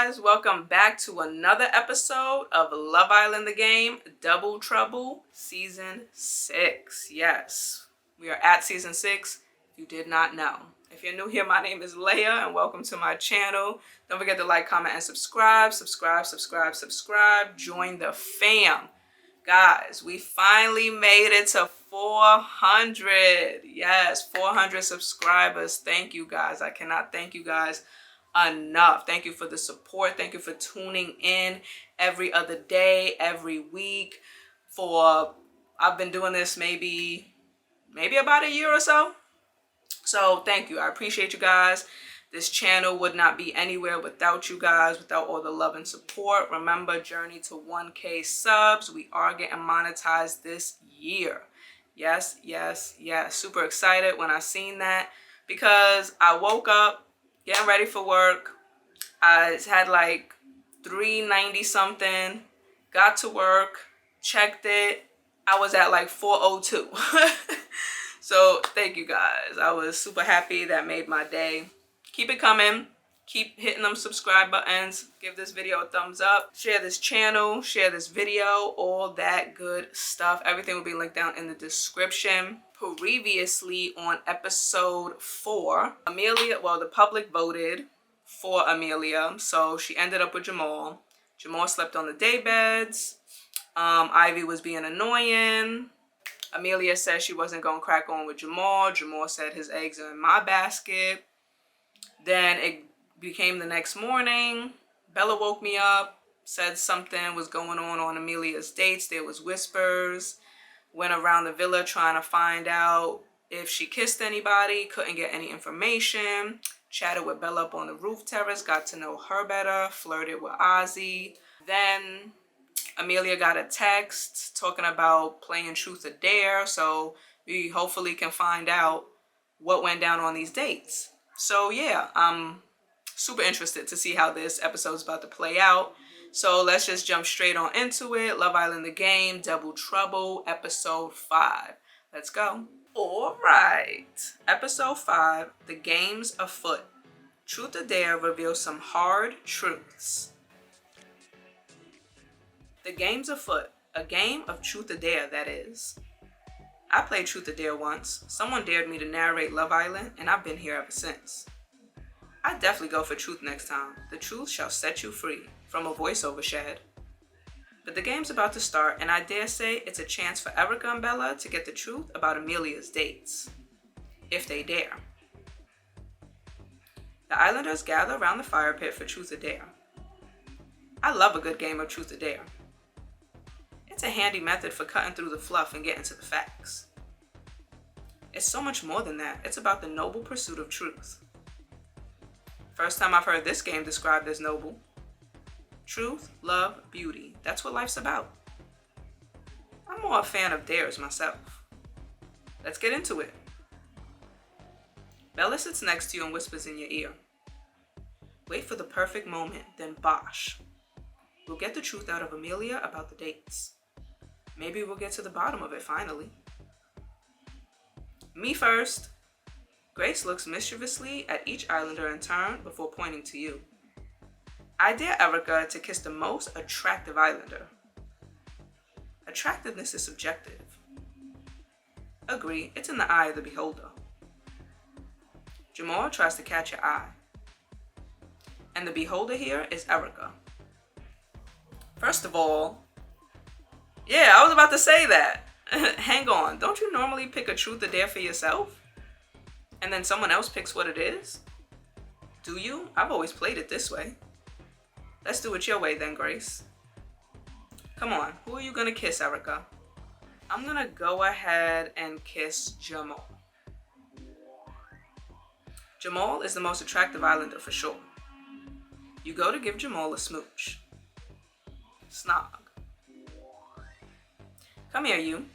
guys, welcome back to another episode of Love Island the Game Double Trouble Season 6. Yes, we are at Season 6, if you did not know. If you're new here, my name is Leia and welcome to my channel. Don't forget to like, comment, and subscribe. Subscribe. Join the fam. Guys, we finally made it to 400. Yes, 400 subscribers. Thank you guys. I cannot thank you guys enough. Thank you for the support. Thank you for tuning in every other day, every week. I've been doing this maybe about a year or so. So thank you. I appreciate you guys. This channel would not be anywhere without you guys, without all the love and support. Remember, journey to 1K subs. We are getting monetized this year. Yes. Super excited when I seen that because I woke up getting ready for work. I had like 390 something, got to work, checked it. I was at like 402. So thank you guys. I was super happy. That made my day. Keep it coming. Keep hitting them subscribe buttons. Give this video a thumbs up. Share this channel. Share this video. All that good stuff. Everything will be linked down in the description. Previously on episode 4, the public voted for Amelia. So she ended up with Jamal. Jamal slept on the day beds. Ivy was being annoying. Amelia said she wasn't going to crack on with Jamal. Jamal said his eggs are in my basket. Then it became the next morning. Bella woke me up, said something was going on Amelia's dates. There was whispers. Went around the villa trying to find out if she kissed anybody. Couldn't get any information. Chatted with Bella up on the roof terrace. Got to know her better. Flirted with Ozzy. Then Amelia got a text talking about playing Truth or Dare. So we hopefully can find out what went down on these dates. So yeah, I'm super interested to see how this episode is about to play out. So let's just jump straight on into it. Love Island the Game, Double Trouble, episode 5. Let's go. All right. Episode 5, The Game's Afoot. Truth or Dare reveals some hard truths. The Game's Afoot. A game of Truth or Dare, that is. I played Truth or Dare once. Someone dared me to narrate Love Island, and I've been here ever since. I'd definitely go for truth next time. The truth shall set you free, from a voiceover shed. But the game's about to start, and I dare say it's a chance for Erica and Bella to get the truth about Amelia's dates. If they dare. The Islanders gather around the fire pit for Truth or Dare. I love a good game of Truth or Dare. It's a handy method for cutting through the fluff and getting to the facts. It's so much more than that. It's about the noble pursuit of truth. First time I've heard this game described as noble. Truth, love, beauty. That's what life's about. I'm more a fan of dares myself. Let's get into it. Bella sits next to you and whispers in your ear. Wait for the perfect moment, then bosh. We'll get the truth out of Amelia about the dates. Maybe we'll get to the bottom of it finally. Me first. Grace looks mischievously at each Islander in turn before pointing to you. I dare Erica to kiss the most attractive Islander. Attractiveness is subjective. Agree, it's in the eye of the beholder. Jamal tries to catch your eye. And the beholder here is Erica. First of all, yeah, I was about to say that. Hang on, don't you normally pick a Truth or Dare for yourself? And then someone else picks what it is? Do you? I've always played it this way. Let's do it your way then, Grace. Come on, who are you gonna kiss, Erica? I'm gonna go ahead and kiss Jamal. Jamal is the most attractive Islander for sure. You go to give Jamal a smooch. Snog. Come here, you.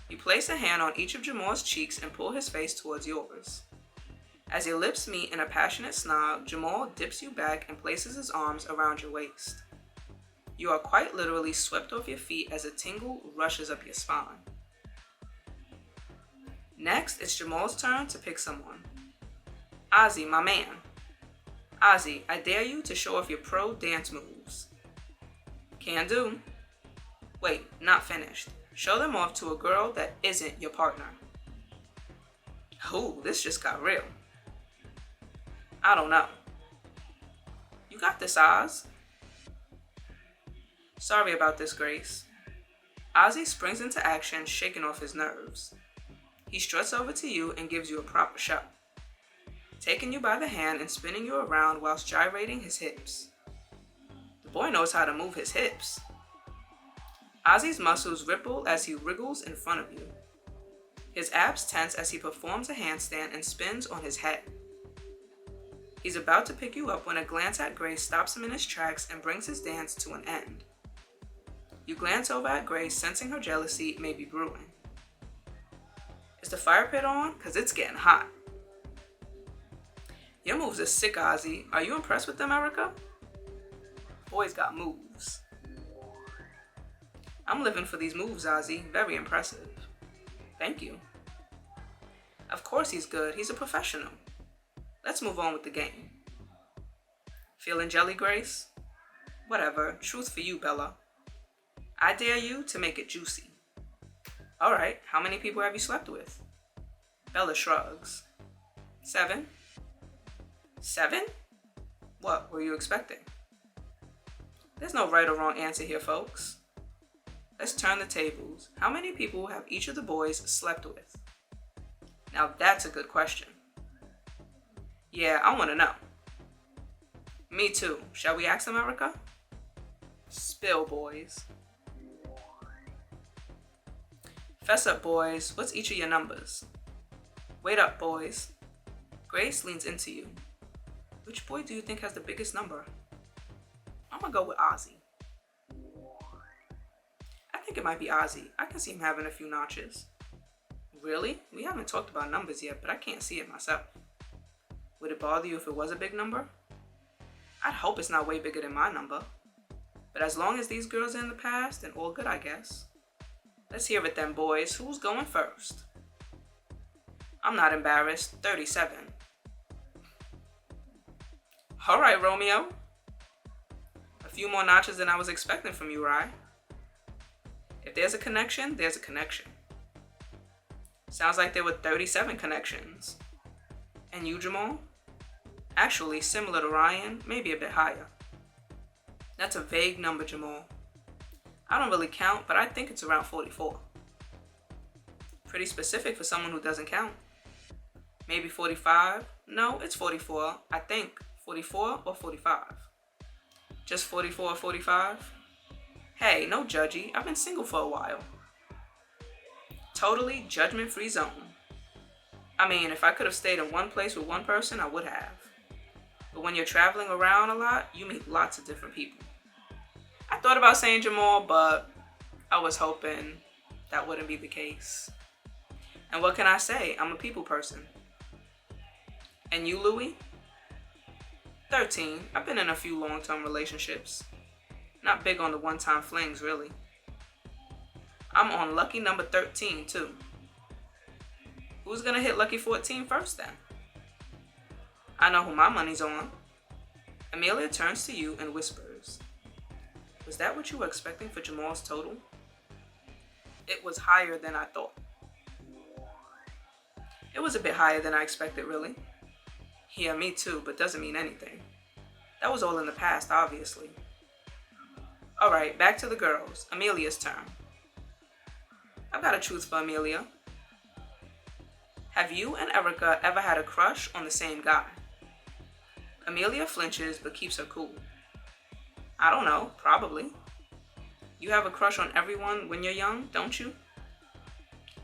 You place a hand on each of Jamal's cheeks and pull his face towards yours. As your lips meet in a passionate snog, Jamal dips you back and places his arms around your waist. You are quite literally swept off your feet as a tingle rushes up your spine. Next, it's Jamal's turn to pick someone. Ozzy, my man. Ozzy, I dare you to show off your pro dance moves. Can do. Wait, not finished. Show them off to a girl that isn't your partner. Ooh, this just got real. I don't know. You got this, Oz. Sorry about this, Grace. Ozzy springs into action, shaking off his nerves. He struts over to you and gives you a proper shove, taking you by the hand and spinning you around whilst gyrating his hips. The boy knows how to move his hips. Ozzy's muscles ripple as he wriggles in front of you. His abs tense as he performs a handstand and spins on his head. He's about to pick you up when a glance at Grace stops him in his tracks and brings his dance to an end. You glance over at Grace, sensing her jealousy may be brewing. Is the fire pit on? 'Cause it's getting hot. Your moves are sick, Ozzy. Are you impressed with them, Erica? Boy's got moves. I'm living for these moves, Ozzy. Very impressive. Thank you. Of course he's good. He's a professional. Let's move on with the game. Feeling jelly, Grace? Whatever. Truth for you, Bella. I dare you to make it juicy. Alright, how many people have you slept with? Bella shrugs. 7? 7? What were you expecting? There's no right or wrong answer here, folks. Let's turn the tables. How many people have each of the boys slept with? Now that's a good question. Yeah, I want to know. Me too. Shall we ask them, Erica? Spill, boys. Fess up, boys. What's each of your numbers? Wait up, boys. Grace leans into you. Which boy do you think has the biggest number? I'm gonna go with Ozzy. I think it might be Ozzy. I can see him having a few notches. Really? We haven't talked about numbers yet, but I can't see it myself. Would it bother you if it was a big number? I'd hope it's not way bigger than my number. But as long as these girls are in the past, then all good, I guess. Let's hear it then, boys. Who's going first? I'm not embarrassed. 37. All right, Romeo. A few more notches than I was expecting from you, Rye. If there's a connection, there's a connection. Sounds like there were 37 connections. And you, Jamal? Actually, similar to Ryan, maybe a bit higher. That's a vague number, Jamal. I don't really count, but I think it's around 44. Pretty specific for someone who doesn't count. Maybe 45? No, it's 44. I think 44 or 45. Just 44 or 45? Hey, no judgy. I've been single for a while. Totally judgment-free zone. I mean, if I could have stayed in one place with one person, I would have. But when you're traveling around a lot, you meet lots of different people. I thought about saying Jamal, but I was hoping that wouldn't be the case. And what can I say? I'm a people person. And you, Louie? 13. I've been in a few long-term relationships. Not big on the one-time flings, really. I'm on lucky number 13, too. Who's gonna hit lucky 14 first, then? I know who my money's on. Amelia turns to you and whispers, was that what you were expecting for Jamal's total? It was higher than I thought. It was a bit higher than I expected, really. Yeah, me too, but doesn't mean anything. That was all in the past, obviously. Alright, back to the girls. Amelia's turn. I've got a truth for Amelia. Have you and Erica ever had a crush on the same guy? Amelia flinches but keeps her cool. I don't know, probably. You have a crush on everyone when you're young, don't you?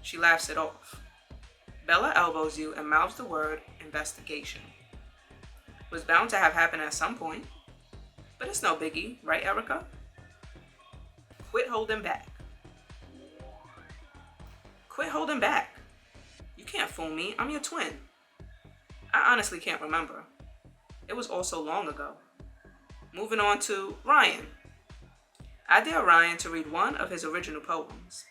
She laughs it off. Bella elbows you and mouths the word investigation. Was bound to have happened at some point. But it's no biggie, right, Erica? Quit holding back. Quit holding back. You can't fool me, I'm your twin. I honestly can't remember. It was all so long ago. Moving on to Ryan. I dare Ryan to read one of his original poems.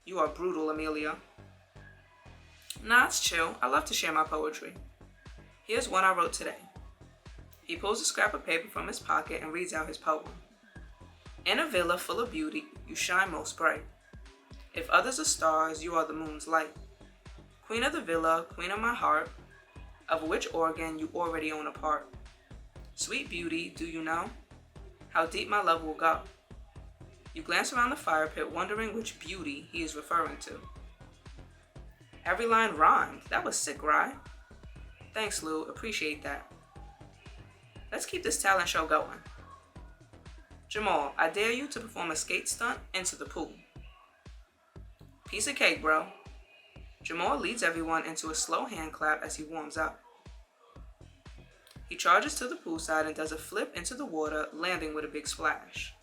You are brutal, Amelia. Nah, it's chill. I love to share my poetry. Here's one I wrote today. He pulls a scrap of paper from his pocket and reads out his poem. In a villa full of beauty, you shine most bright. If others are stars, you are the moon's light. Queen of the villa, queen of my heart, of which organ you already own a part. Sweet beauty, do you know how deep my love will go? You glance around the fire pit, wondering which beauty he is referring to. Every line rhymed. That was sick, right? Thanks, Lou. Appreciate that. Let's keep this talent show going. Jamal, I dare you to perform a skate stunt into the pool. Piece of cake, bro. Jamal leads everyone into a slow hand clap as he warms up. He charges to the poolside and does a flip into the water, landing with a big splash.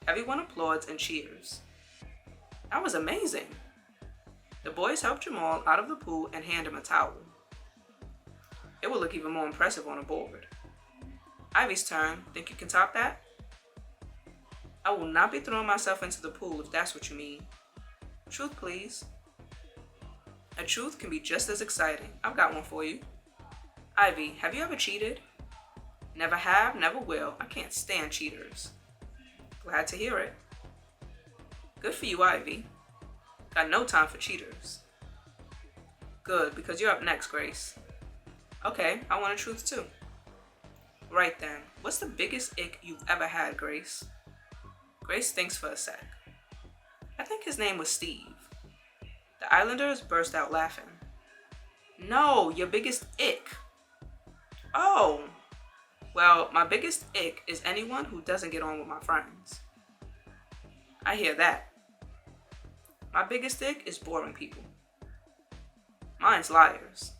Everyone applauds and cheers. That was amazing. The boys help Jamal out of the pool and hand him a towel. It will look even more impressive on a board. Ivy's turn. Think you can top that? I will not be throwing myself into the pool if that's what you mean. Truth, please. A truth can be just as exciting. I've got one for you. Ivy, have you ever cheated? Never have, never will. I can't stand cheaters. Glad to hear it. Good for you, Ivy. Got no time for cheaters. Good, because you're up next, Grace. Okay, I want a truth too. Right then, what's the biggest ick you've ever had, Grace? Grace thinks for a sec. I think his name was Steve. The Islanders burst out laughing. No, your biggest ick. Oh, well, my biggest ick is anyone who doesn't get on with my friends. I hear that. My biggest ick is boring people. Mine's liars.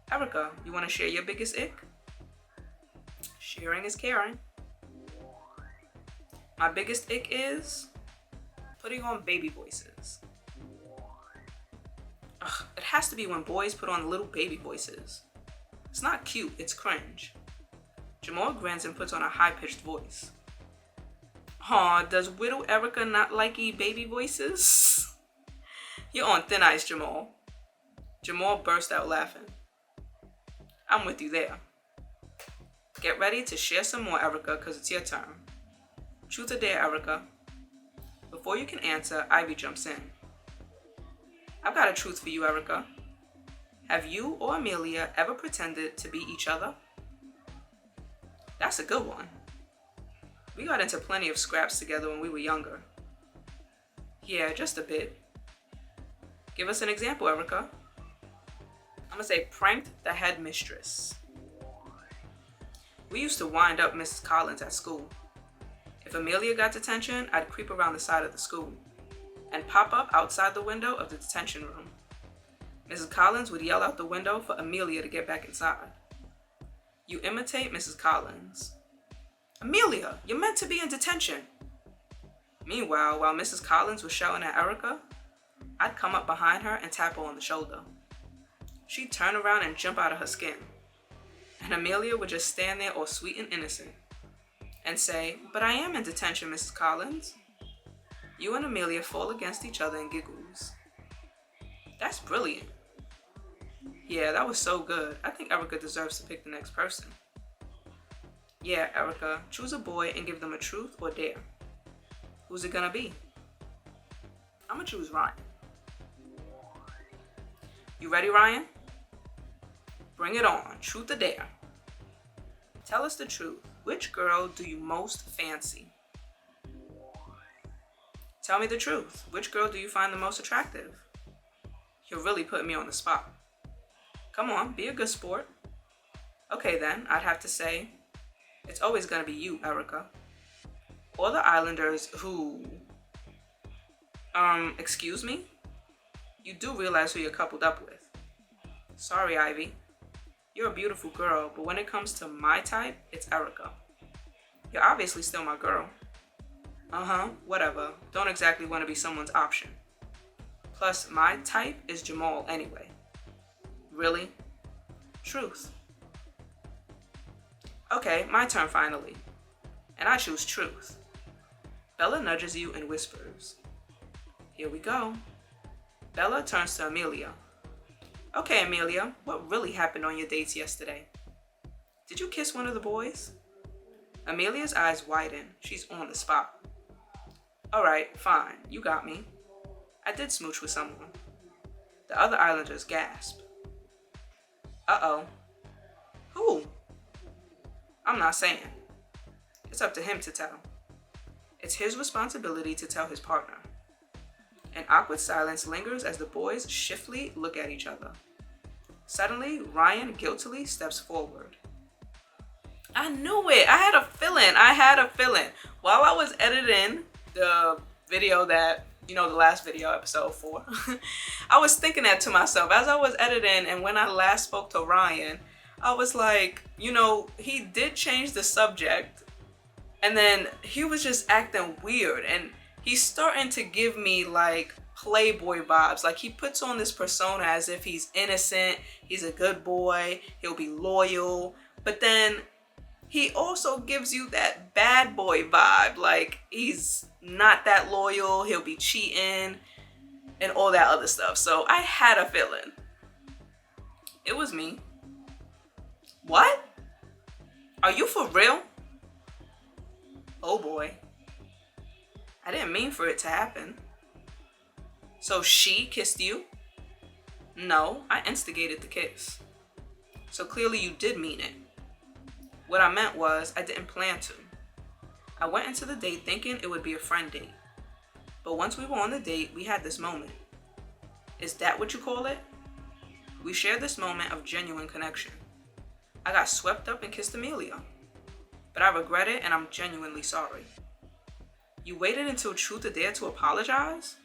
Erica, you want to share your biggest ick? Sharing is caring. My biggest ick is putting on baby voices. Ugh, it has to be when boys put on little baby voices. It's not cute, it's cringe. Jamal grins and puts on a high-pitched voice. Aw, does widow Erica not like baby voices? You're on thin ice, Jamal. Jamal burst out laughing. I'm with you there. Get ready to share some more, Erica, because it's your turn. Truth or dare, Erica? Before you can answer, Ivy jumps in. I've got a truth for you, Erica. Have you or Amelia ever pretended to be each other? That's a good one. We got into plenty of scraps together when we were younger. Yeah, just a bit. Give us an example, Erica. I'm gonna say pranked the headmistress. We used to wind up Mrs. Collins at school. If Amelia got detention, I'd creep around the side of the school and pop up outside the window of the detention room. Mrs. Collins would yell out the window for Amelia to get back inside. You imitate Mrs. Collins. Amelia, you're meant to be in detention. Meanwhile, while Mrs. Collins was shouting at Erica, I'd come up behind her and tap her on the shoulder. She'd turn around and jump out of her skin. And Amelia would just stand there all sweet and innocent and say, "But I am in detention, Mrs. Collins." You and Amelia fall against each other and giggles. That's brilliant. Yeah, that was so good. I think Erica deserves to pick the next person. Yeah, Erica, choose a boy and give them a truth or dare. Who's it gonna be? I'm gonna choose Ryan. You ready, Ryan? Bring it on. Truth or dare? Tell us the truth. Which girl do you most fancy? Tell me the truth. Which girl do you find the most attractive? You're really putting me on the spot. Come on, be a good sport. Okay then, I'd have to say, it's always gonna be you, Erica. Or the Islanders who... excuse me? You do realize who you're coupled up with. Sorry, Ivy. You're a beautiful girl, but when it comes to my type, it's Erica. You're obviously still my girl. Whatever. Don't exactly want to be someone's option. Plus, my type is Jamal anyway. Really? Truth. Okay, my turn finally. And I choose truth. Bella nudges you and whispers. Here we go. Bella turns to Amelia. Okay, Amelia, what really happened on your dates yesterday? Did you kiss one of the boys? Amelia's eyes widen. She's on the spot. All right, fine. You got me. I did smooch with someone. The other islanders gasp. Uh-oh. Who? I'm not saying. It's up to him to tell. It's his responsibility to tell his partner. An awkward silence lingers as the boys shiftily look at each other. Suddenly, Ryan guiltily steps forward. I knew it. I had a feeling. While I was editing the video that, the last video, episode 4, I was thinking that to myself as I was editing, and when I last spoke to Ryan, I was like, he did change the subject, and then he was just acting weird, and he's starting to give me like Playboy vibes. Like he puts on this persona as if he's innocent, he's a good boy, he'll be loyal, but then he also gives you that bad boy vibe. Like he's not that loyal, he'll be cheating and all that other stuff. So I had a feeling. It was me. What? Are you for real? Oh boy. I didn't mean for it to happen. So she kissed you? No, I instigated the kiss. So clearly you did mean it. What I meant was I didn't plan to. I went into the date thinking it would be a friend date. But once we were on the date, we had this moment. Is that what you call it? We shared this moment of genuine connection. I got swept up and kissed Amelia. But I regret it and I'm genuinely sorry. You waited until Truth or Dare to apologize?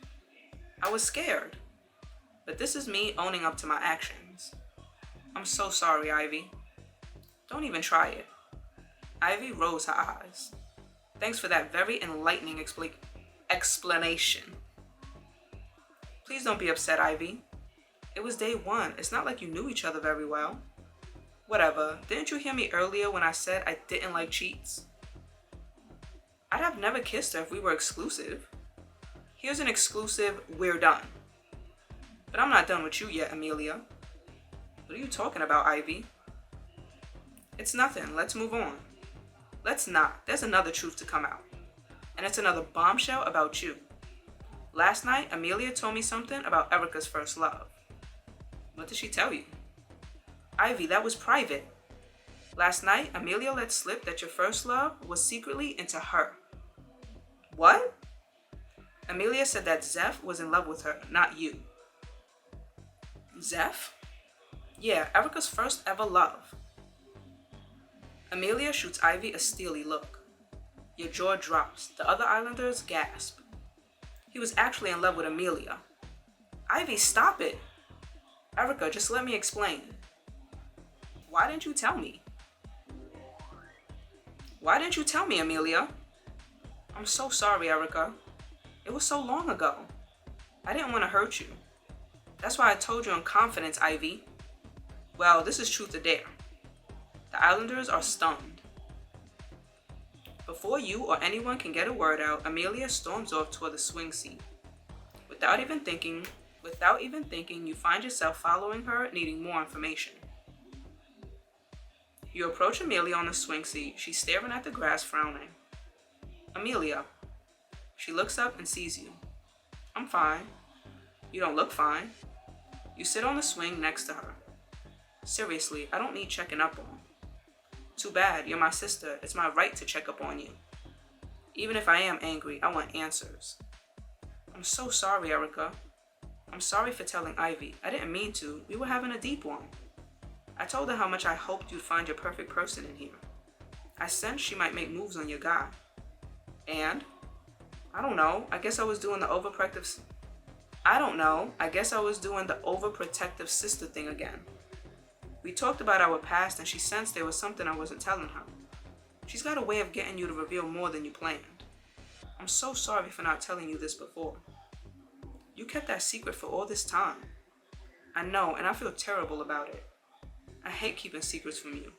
I was scared. But this is me owning up to my actions. I'm so sorry, Ivy. Don't even try it. Ivy rolls her eyes. Thanks for that very enlightening explanation. Please don't be upset, Ivy. It was day 1. It's not like you knew each other very well. Whatever. Didn't you hear me earlier when I said I didn't like cheats? I'd have never kissed her if we were exclusive. Here's an exclusive, we're done. But I'm not done with you yet, Amelia. What are you talking about, Ivy? It's nothing. Let's move on. Let's not. There's another truth to come out. And it's another bombshell about you. Last night, Amelia told me something about Erica's first love. What did she tell you? Ivy, that was private. Last night, Amelia let slip that your first love was secretly into her. What? Amelia said that Zeph was in love with her, not you. Zeph? Yeah, Erica's first ever love. Amelia shoots Ivy a steely look. Your jaw drops. The other islanders gasp. He was actually in love with Amelia. Ivy, stop it. Erica, just let me explain. Why didn't you tell me? Why didn't you tell me, Amelia? I'm so sorry, Erica. It was so long ago. I didn't want to hurt you. That's why I told you in confidence, Ivy. Well, this is Truth or Dare. The Islanders are stunned. Before you or anyone can get a word out, Amelia storms off toward the swing seat. Without even thinking, you find yourself following her, needing more information. You approach Amelia on the swing seat. She's staring at the grass, frowning. Amelia. She looks up and sees you. I'm fine. You don't look fine. You sit on the swing next to her. Seriously, I don't need checking up on. Too bad, you're my sister. It's my right to check up on you. Even if I am angry, I want answers. I'm so sorry, Erica. I'm sorry for telling Ivy. I didn't mean to. We were having a deep one. I told her how much I hoped you'd find your perfect person in here. I sensed she might make moves on your guy. And? I don't know. I guess I was doing the overprotective sister thing again. We talked about our past and she sensed there was something I wasn't telling her. She's got a way of getting you to reveal more than you planned. I'm so sorry for not telling you this before. You kept that secret for all this time. I know, and I feel terrible about it. I hate keeping secrets from you.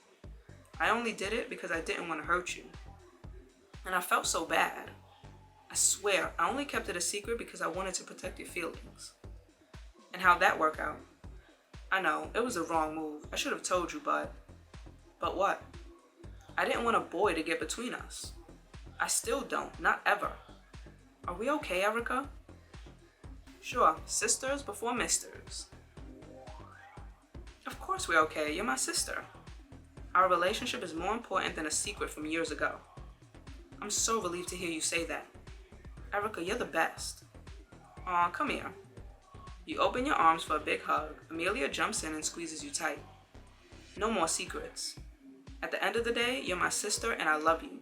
I only did it because I didn't want to hurt you. And I felt so bad. I swear, I only kept it a secret because I wanted to protect your feelings. And how'd that work out? I know, it was the wrong move. I should have told you, but what? I didn't want a boy to get between us. I still don't, not ever. Are we okay, Erica? Sure, sisters before misters. Of course we're okay, you're my sister. Our relationship is more important than a secret from years ago. I'm so relieved to hear you say that. Erica, you're the best. Aw, come here. You open your arms for a big hug. Amelia jumps in and squeezes you tight. No more secrets. At the end of the day, you're my sister and I love you.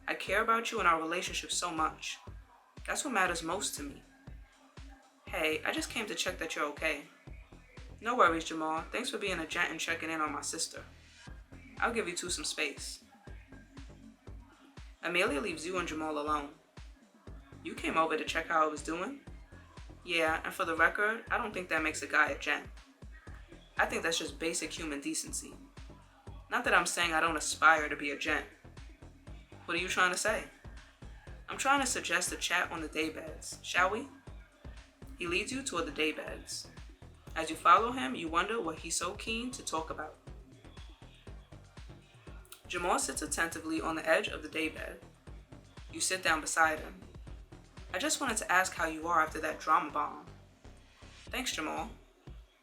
I care about you and our relationship so much. That's what matters most to me. Hey, I just came to check that you're okay. No worries, Jamal. Thanks for being a gent and checking in on my sister. I'll give you two some space. Amelia leaves you and Jamal alone. You came over to check how I was doing? Yeah, and for the record, I don't think that makes a guy a gent. I think that's just basic human decency. Not that I'm saying I don't aspire to be a gent. What are you trying to say? I'm trying to suggest a chat on the daybeds, shall we? He leads you toward the daybeds. As you follow him, you wonder what he's so keen to talk about. Jamal sits attentively on the edge of the daybed. You sit down beside him. I just wanted to ask how you are after that drama bomb. Thanks, Jamal.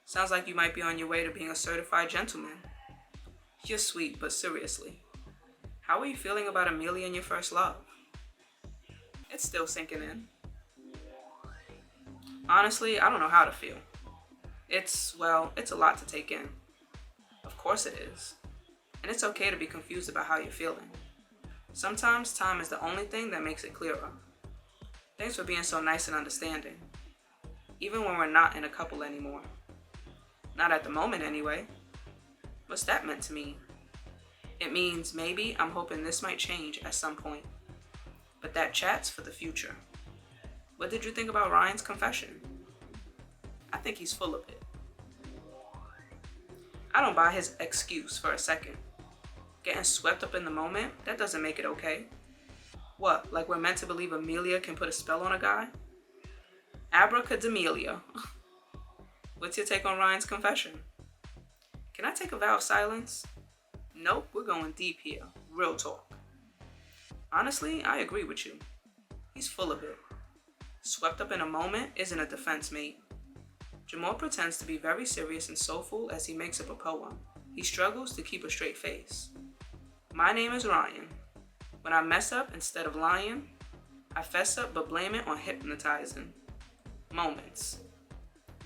Sounds like you might be on your way to being a certified gentleman. You're sweet, but seriously. How are you feeling about Amelia and your first love? It's still sinking in. Honestly, I don't know how to feel. It's a lot to take in. Of course it is. And it's okay to be confused about how you're feeling. Sometimes time is the only thing that makes it clearer. Thanks for being so nice and understanding. Even when we're not in a couple anymore. Not at the moment anyway. What's that meant to me? It means maybe I'm hoping this might change at some point. But that chat's for the future. What did you think about Ryan's confession? I think he's full of it. I don't buy his excuse for a second. Getting swept up in the moment, that doesn't make it okay. What, like we're meant to believe Amelia can put a spell on a guy? Abracadamelia. What's your take on Ryan's confession? Can I take a vow of silence? Nope, we're going deep here. Real talk. Honestly, I agree with you. He's full of it. Swept up in a moment isn't a defense, mate. Jamal pretends to be very serious and soulful as he makes up a poem. He struggles to keep a straight face. My name is Ryan. When I mess up instead of lying, I fess up but blame it on hypnotizing moments.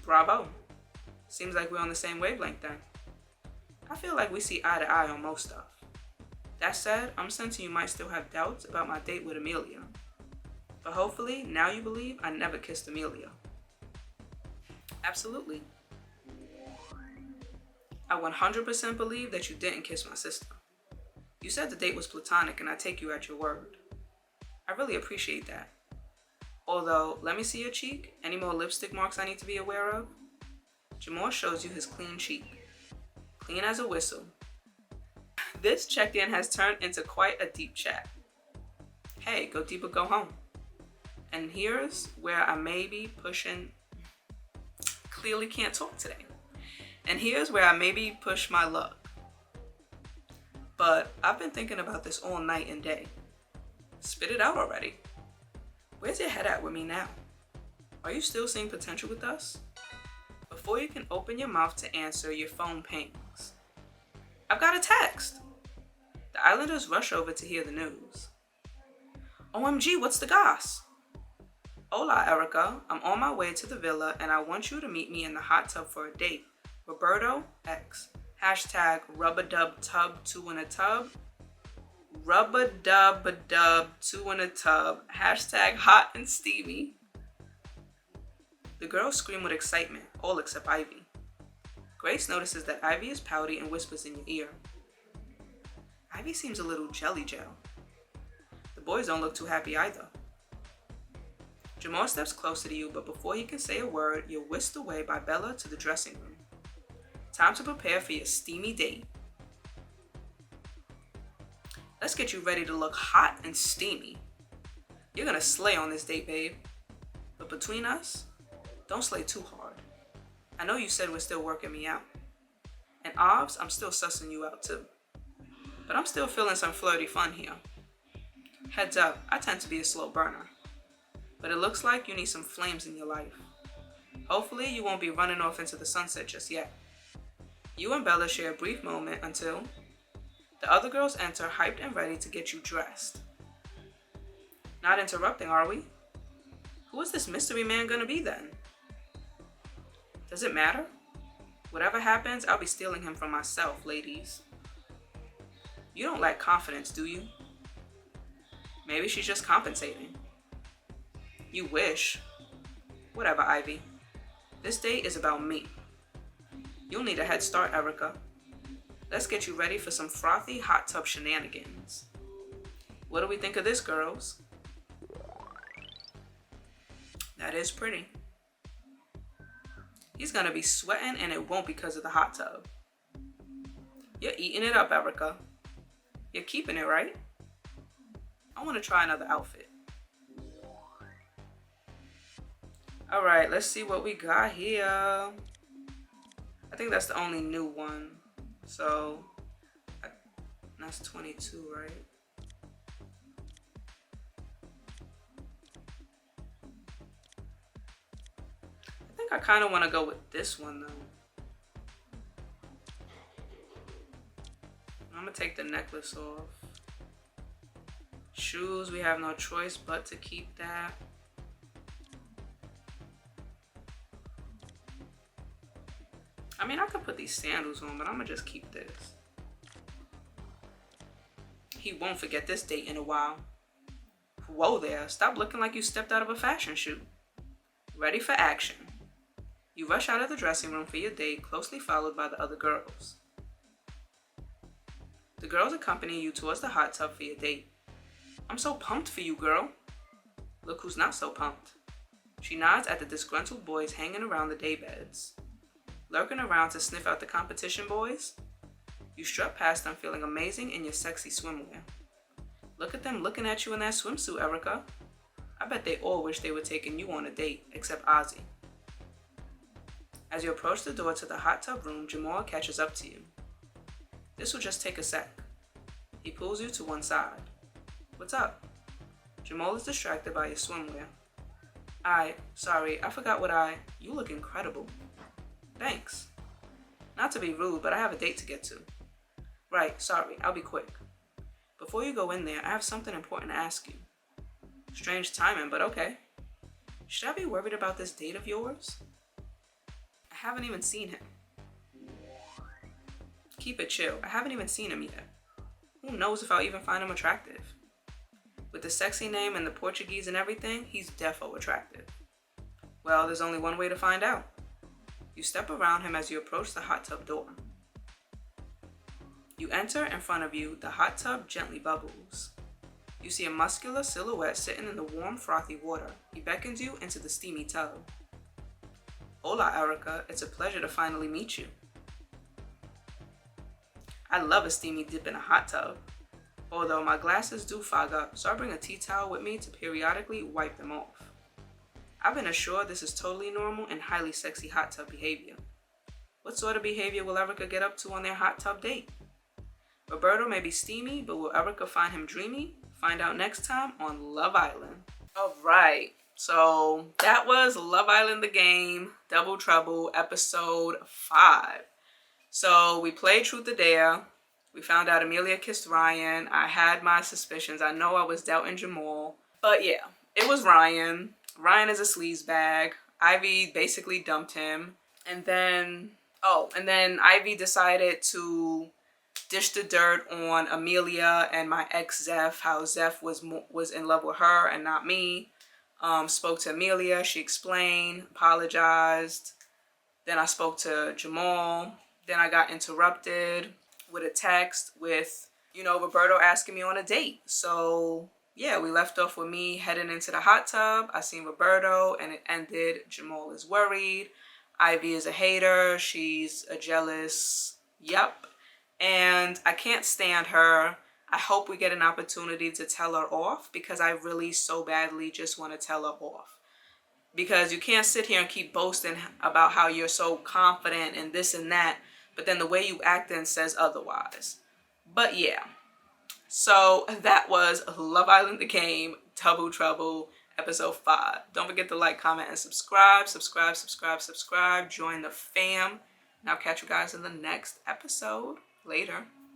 Bravo. Seems like we're on the same wavelength then. I feel like we see eye to eye on most stuff. That said, I'm sensing you might still have doubts about my date with Amelia. But hopefully, now you believe I never kissed Amelia. Absolutely. I 100% believe that you didn't kiss my sister. You said the date was platonic and I take you at your word. I really appreciate that. Although, let me see your cheek. Any more lipstick marks I need to be aware of? Jamal shows you his clean cheek. Clean as a whistle. This check-in has turned into quite a deep chat. Hey, go deep or go home. And here's where I may be pushing... Clearly can't talk today. And here's where I maybe push my luck. But I've been thinking about this all night and day. Spit it out already. Where's your head at with me now? Are you still seeing potential with us? Before you can open your mouth to answer, your phone pings. I've got a text. The Islanders rush over to hear the news. OMG, what's the goss? Hola, Erica. I'm on my way to the villa and I want you to meet me in the hot tub for a date. Roberto X. Hashtag rub-a-dub-tub, two in a tub. Rub-a-dub-a-dub, two in a tub. Hashtag hot and steamy. The girls scream with excitement, all except Ivy. Grace notices that Ivy is pouty and whispers in your ear. Ivy seems a little jelly gel. The boys don't look too happy either. Jamal steps closer to you, but before he can say a word, you're whisked away by Bella to the dressing room. Time to prepare for your steamy date. Let's get you ready to look hot and steamy. You're gonna slay on this date, babe. But between us, don't slay too hard. I know you said we're still working me out. And Obs, I'm still sussing you out too. but I'm still feeling some flirty fun here. Heads up, I tend to be a slow burner, but it looks like you need some flames in your life. Hopefully you won't be running off into the sunset just yet. You and Bella share a brief moment until the other girls enter, hyped and ready to get you dressed. Not interrupting, are we? Who is this mystery man gonna be then? Does it matter? Whatever happens, I'll be stealing him from myself, ladies. You don't lack confidence, do you? Maybe she's just compensating. You wish. Whatever, Ivy. This date is about me. You'll need a head start, Erica. Let's get you ready for some frothy hot tub shenanigans. What do we think of this, girls? That is pretty. He's gonna be sweating and it won't because of the hot tub. You're eating it up, Erica. You're keeping it, right? I want to try another outfit. All right, let's see what we got here. I think that's the only new one. So that's 22, right? I think I kind of want to go with this one though. I'm gonna take the necklace off. Shoes, we have no choice but to keep that. I mean, I could put these sandals on, but I'm gonna just keep this. He won't forget this date in a while. Whoa there, stop looking like you stepped out of a fashion shoot. Ready for action. You rush out of the dressing room for your date, closely followed by the other girls. The girls accompany you towards the hot tub for your date. I'm so pumped for you, girl. Look who's not so pumped. She nods at the disgruntled boys hanging around the daybeds. Lurking around to sniff out the competition boys? You strut past them feeling amazing in your sexy swimwear. Look at them looking at you in that swimsuit, Erica. I bet they all wish they were taking you on a date, except Ozzy. As you approach the door to the hot tub room, Jamal catches up to you. This will just take a sec. He pulls you to one side. What's up? Jamal is distracted by your swimwear. Sorry, I forgot you look incredible. Thanks. Not to be rude, but I have a date to get to. Right, sorry, I'll be quick. Before you go in there, I have something important to ask you. Strange timing, but okay. Should I be worried about this date of yours? I haven't even seen him. Keep it chill, I haven't even seen him yet. Who knows if I'll even find him attractive? With the sexy name and the Portuguese and everything, he's defo attractive. Well, there's only one way to find out. You step around him as you approach the hot tub door. You enter. In front of you, the hot tub gently bubbles. You see a muscular silhouette sitting in the warm, frothy water. He beckons you into the steamy tub. Hola, Erica. It's a pleasure to finally meet you. I love a steamy dip in a hot tub. Although my glasses do fog up, so I bring a tea towel with me to periodically wipe them off. I've been assured this is totally normal and highly sexy hot tub behavior. What sort of behavior will Erica get up to on their hot tub date? Roberto may be steamy, but will Erica find him dreamy? Find out next time on Love Island. Alright, so that was Love Island the Game, Double Trouble, episode 5. So we played Truth or Dare. We found out Amelia kissed Ryan. I had my suspicions. I know I was doubting Jamal. But yeah, it was Ryan. Ryan is a sleazebag. Ivy basically dumped him. And then Ivy decided to dish the dirt on Amelia and my ex Zeph, how Zeph was in love with her and not me. Spoke to Amelia. She explained, apologized. Then I spoke to Jamal. Then I got interrupted with a text with, Roberto asking me on a date. So yeah, we left off with me heading into the hot tub. I seen Roberto and it ended. Jamal is worried. Ivy is a hater. She's a jealous. Yep. And I can't stand her. I hope we get an opportunity to tell her off because I really so badly just want to tell her off. Because you can't sit here and keep boasting about how you're so confident and this and that, but then the way you act then says otherwise. But yeah, So that was Love Island the Game, Double Trouble, episode 5. Don't forget to like, comment, and subscribe. Subscribe. Join the fam. And I'll catch you guys in the next episode. Later.